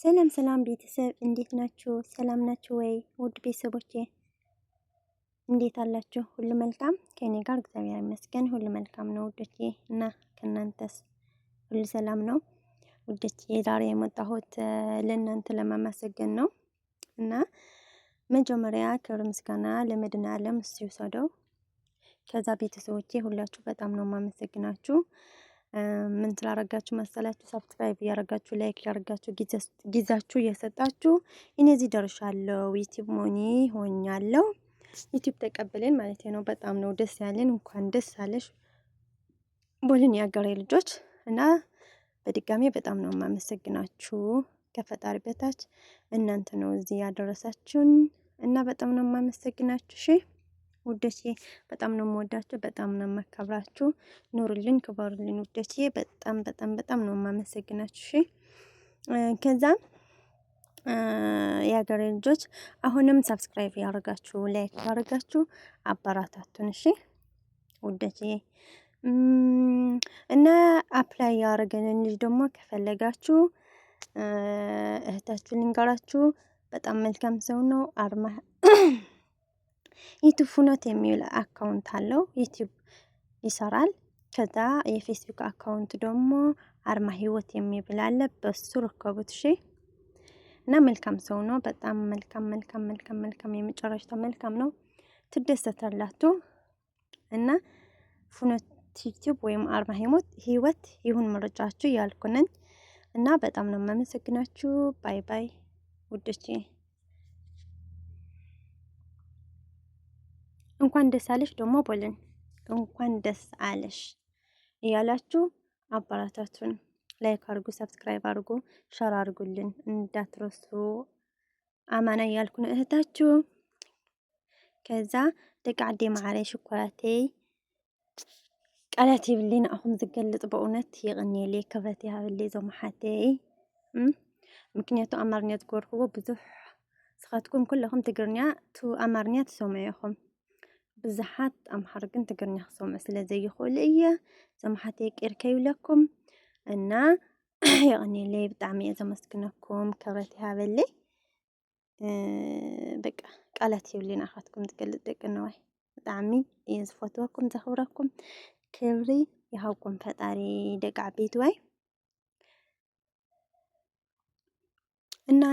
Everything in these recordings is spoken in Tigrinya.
ሰላም ሰላም ቤተሰብ እንዴት ናችሁ? ሰላም ናችሁ ወይ? ውድ ቤተሰቦቼ እንዴት አላችሁ? ሁሉ መልካም ከኔ ጋር እግዚአብሔር ይመስገን ሁሉ መልካም ነው ውዶቼ። እና ከናንተስ ሁሉ ሰላም ነው? ውዶቼ ዛሬ የመጣሁት ለእናንተ ለማመሰገን ነው። እና መጀመሪያ ክብር ምስጋና ለመድኃኔዓለም እሱ ይውሰደው። ከዛ ቤተሰቦቼ ሁላችሁ በጣም ነው የማመሰግናችሁ። ምን ስላረጋችሁ መሰላችሁ? ሰብስክራይብ ያረጋችሁ፣ ላይክ ያረጋችሁ፣ ጊዜያችሁ እየሰጣችሁ እኔ እዚህ ደርሻለሁ። ዩቲዩብ ሞኒ ሆኛለሁ። ዩቲዩብ ተቀበለን ማለት ነው። በጣም ነው ደስ ያለን። እንኳን ደስ አለሽ ቦልን ያገሬ ልጆች። እና በድጋሚ በጣም ነው የማመሰግናችሁ ከፈጣሪ በታች እናንተ ነው እዚህ ያደረሳችሁን እና በጣም ነው የማመሰግናችሁ። እሺ ውዶቼ በጣም ነው የምወዳችሁ፣ በጣም ነው የማከብራችሁ። ኑሩልኝ፣ ክበሩልኝ ውዶቼ። በጣም በጣም በጣም ነው የማመሰግናችሁ። እሺ ከዛ የሀገሬ ልጆች አሁንም ሰብስክራይብ ያደርጋችሁ፣ ላይክ ያደርጋችሁ አበራታቱን። እሺ ውዶቼ እና አፕላይ ያደረገንን ልጅ ደግሞ ከፈለጋችሁ እህታችሁ ልንገራችሁ፣ በጣም መልካም ሰው ነው። አርማ ዩቲዩብ ፍኖት የሚል አካውንት አለው። ዩቲዩብ ይሰራል። ከዛ የፌስቡክ አካውንት ደግሞ አርማ ህይወት የሚብል አለ። በሱ ርከቡት እሺ። እና መልካም ሰው ነው። በጣም መልካም መልካም መልካም መልካም የመጨረሻው መልካም ነው። ትደሰታላችሁ። እና ፍኖት ዩቲዩብ ወይም አርማ ህይወት ይሁን ምርጫችሁ ያልኩነኝ። እና በጣም ነው የማመሰግናችሁ። ባይ ባይ ውዶቼ። እንኳን ደስ አለሽ ደግሞ ቦልን እንኳን ደስ አለሽ እያላችሁ አባራታቱን። ላይክ አድርጉ፣ ሰብስክራይብ አድርጉ፣ ሸር አድርጉልን እንዳትረሱ። አማና እያልኩ ነው እህታችሁ። ከዛ ደቂ ዓዴ ማዕረይ ሽኮራተይ ቃላት ይብልን አሁን ዝገልጽ በእውነት ይቕኒሌ ክብረት ይሃብልይ ዘመሓተይ። ምክንያቱ አማርኛ ዝገበርክዎ ብዙሕ ስኻትኩም ኩለኹም ትግርኛ አማርኛ ትሰምዑ ብዙሓት ኣምሓር ግን ትግርኛ ክሰምዑ ስለ ዘይኽእሉ እየ ዘመሓተይ ቄርካ ይብለኩም እና ይቕኒለይ። ብጣዕሚ እየ ዘመስግነኩም፣ ክብረት ይሃበለይ። በቃ ቃላት ይብልን ኣኻትኩም ዝገልጽ ደቂ ነዋይ። ብጣዕሚ እየ ዝፈትወኩም፣ ዘኽብረኩም፣ ክብሪ ይሃብኩም ፈጣሪ ደቂ ዓበይቲ ዋይ። እና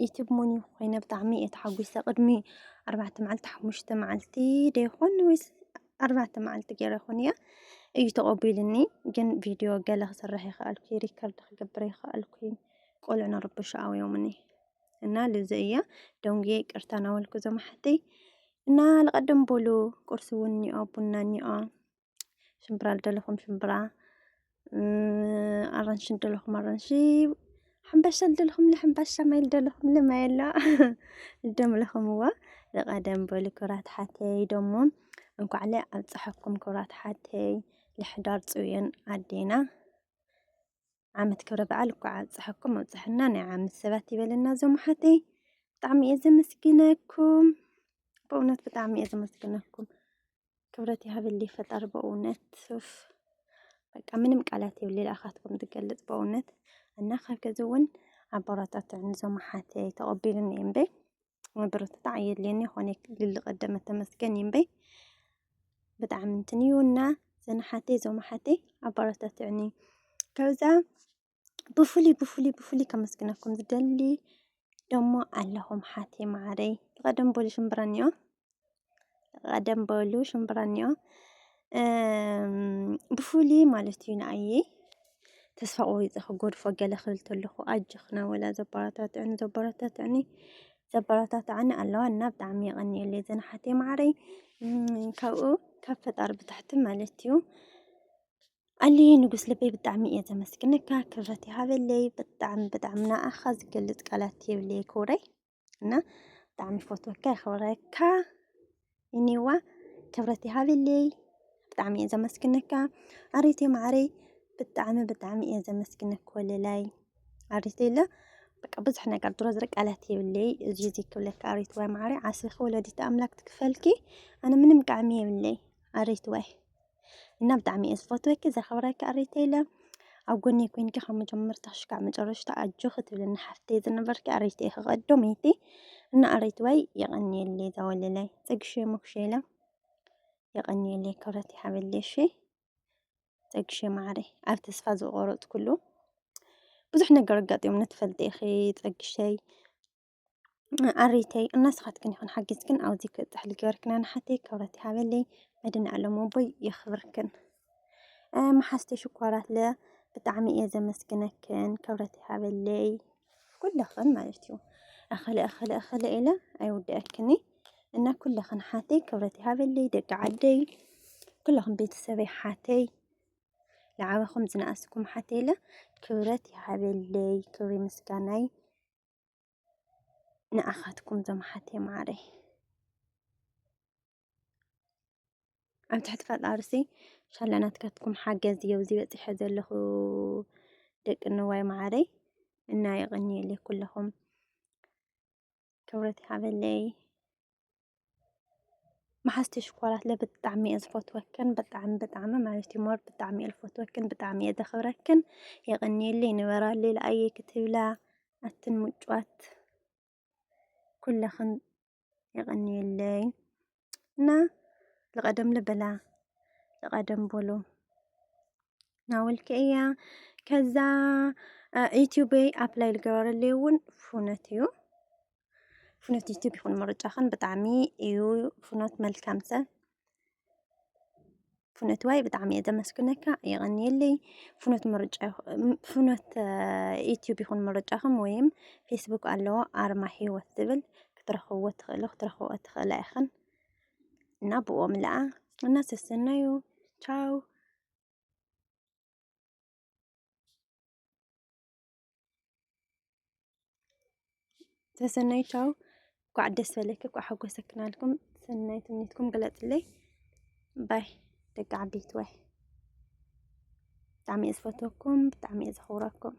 ዩቲዩብ ሞኒ ኮይነ ብጣዕሚ እየ ተሓጒሰ። ቅድሚ 4 መዓልቲ 5 መዓልቲ ደይኮን ወይስ 4 መዓልቲ ገይረ ይኹን እያ እዩ ተቐቢሉኒ። ግን ቪድዮ ገለ ክሰርሕ ይኽኣልኩ፣ ሪከርድ ክገብር ይኽኣልኩ፣ ቆልዑ ነርብሽ ኣውዮምኒ እና ልዚ እያ ደንጌ ቅርታ ናወልኩ ዘመሓተይ። እና ልቐደም በሉ ቁርሲ እውን እኒኦ፣ ቡና እኒኦ፣ ሽምብራ ልደለኹም ሽምብራ፣ ኣራንሺ ልደለኹም ኣራንሺ፣ ሕምባሻ ልደለኹም ለሕምባሻ፣ ማይ ልደለኹም ለማይ ኣላ ልደምለኹም እዋ። ልቐደም በሉ ክብራት ሓተይ ደሞ እንኳዕለ ኣብፅሐኩም ክብራት ሓተይ። ልሕዳር ፅዮን ኣዴና ዓመት ክብረ በዓል እኳ ኣብፅሐኩም ኣብፅሕና ናይ ዓመት ሰባት ይበለና ዘመሓተይ። ብጣዕሚ እየ ዘመስግነኩም በእውነት ብጣዕሚ እየ ዘመስግነኩም። ክብረት ይሃብልይ ፈጣሪ በእውነት። በቃ ምንም ቃላት የብልይ ለኣኻትኩም ዝገልጽ በእውነት። እና ካብ ገዝ እውን ኣበረታትዕኒ ዘመሓተይ ተቐቢሉኒ እምበይ መበረታታ ኣየድልየኒ ኾነ ልልቐደመ ተመስገን እምበይ ብጣዕሚ እንትን እዩ። እና ዘነሓተይ ዘመሓተይ ኣበረታትዕኒ። ከብዛ ብፍሉይ ከመስግነኩም ዝደሊ ደሞ ኣለኹም ሓተይ ማዕረይ። ልቐደም በሉ ሽምብራ እኒኦ፣ ልቐደም በሉ ሽምብራ እኒኦ ብፍሉይ ማለት እዩ ንኣየ ተስፋ ቆሪፀ ክጎድፎ ገለ ክብል ተለኹ ኣጅኽና ወላ ዘበረታትዕኒ ኣለዋ። እና ብጣዕሚ ይቐኒየለይ ዘነሓተይ ማዕረይ። ካብኡ ካብ ፈጣሪ ብታሕቲ ማለት እዩ ኣልይ ንጉስ ልበይ ብጣዕሚ እየ ዘመስግነካ፣ ክብረት ይሃበለይ። ብጣዕሚ ብጣዕሚ ንኣኻ ዝገልጽ ቃላት የብለይ ክብረይ። እና ብጣዕሚ ፈትወካ ይኽብረካ እኒዋ ክብረት ይሃበለይ። ብጣዕሚ እየ ዘመስግነካ ኣሬተይ ማዕረይ። ብጣዕሚ ብጣዕሚ እየ ዘመስግነካ ወለላይ ኣሬተይ ለ በቃ ብዙሕ ነገር ድሮ ዝረ ቃላት የብለይ እዚ ክብለካ ኣሬት ዋይ ማዕረይ። ዓስኺ ወለዲት ኣምላክ ትክፈልኪ ኣነ ምንም ቃዕሚ የብለይ ኣሬት ዋይ። እና ብጣዕሚ እየ ዝፈትወኪ ዘኽብረካ ኣሬተይ ለ أقولني كوين كي خم جمر تشكع مجرش تأجخ تبلن حفتي زنبر كأريتي خقدو ميتي إن أريت واي يغني اللي ذولي لي تقشي مكشيلة يغني اللي كرتي حبل لي شي تقشي معري أفتس فازو غورت كله بزح نقر قد يوم نتفلتي أخي تقشي أريتي الناس خاتكن يخون حقيتكن أو ديك تحلقي وركنا نحتي كرتي حبل لي بعدين علمو بي يخبركن ما حستي شكرات له بطعمي إذا مسكنكن كورتي حبلي كل خن مالتيو أخلي إلى أيود أكني إن كل خن حاتي كورتي حبلي دق عدي كل خن بيت سبي حاتي لعوا خمس ناسكم حاتي له كورتي حبلي كوري مسكني نأخذكم زم حاتي معري أم تحت فات عرسي شالنا تكتكم حاجة زي وزي بس حذر له دق النواي معري إنه يغني لي كلهم كورتي حبلي ما حستش كورات له بتعمي أزفوت وكن بتعمي مالتي مور بتعمي الفوت وكن بتعمي أدخل ركن يغني لي نورا لي لأي كتب لا التنمجوات كل خن يغني لي نا لقدم لبلا لقدم بولو ناول كيا كذا يوتيوبي أبلاي الجوار اللي ون فونتيو فنوت يوتيوب يكون مرجع خن بطعمي فنوت ملكمسة فنوت واي بطعمي إذا مسكنك يغني لي فنوت مرجع فنوت يوتيوب يكون مرجع خن ويم فيسبوك ألو أرمحي والثبل كترخو أتخلاخن نابو أملا الناس السنيو تشاو تسنيو تشاو قعد أسفلك وأحق سكنا لكم سنيت منيتكم قلت لي باي دق عبيت واي تعمي أسفوتكم بتعمي أزخوركم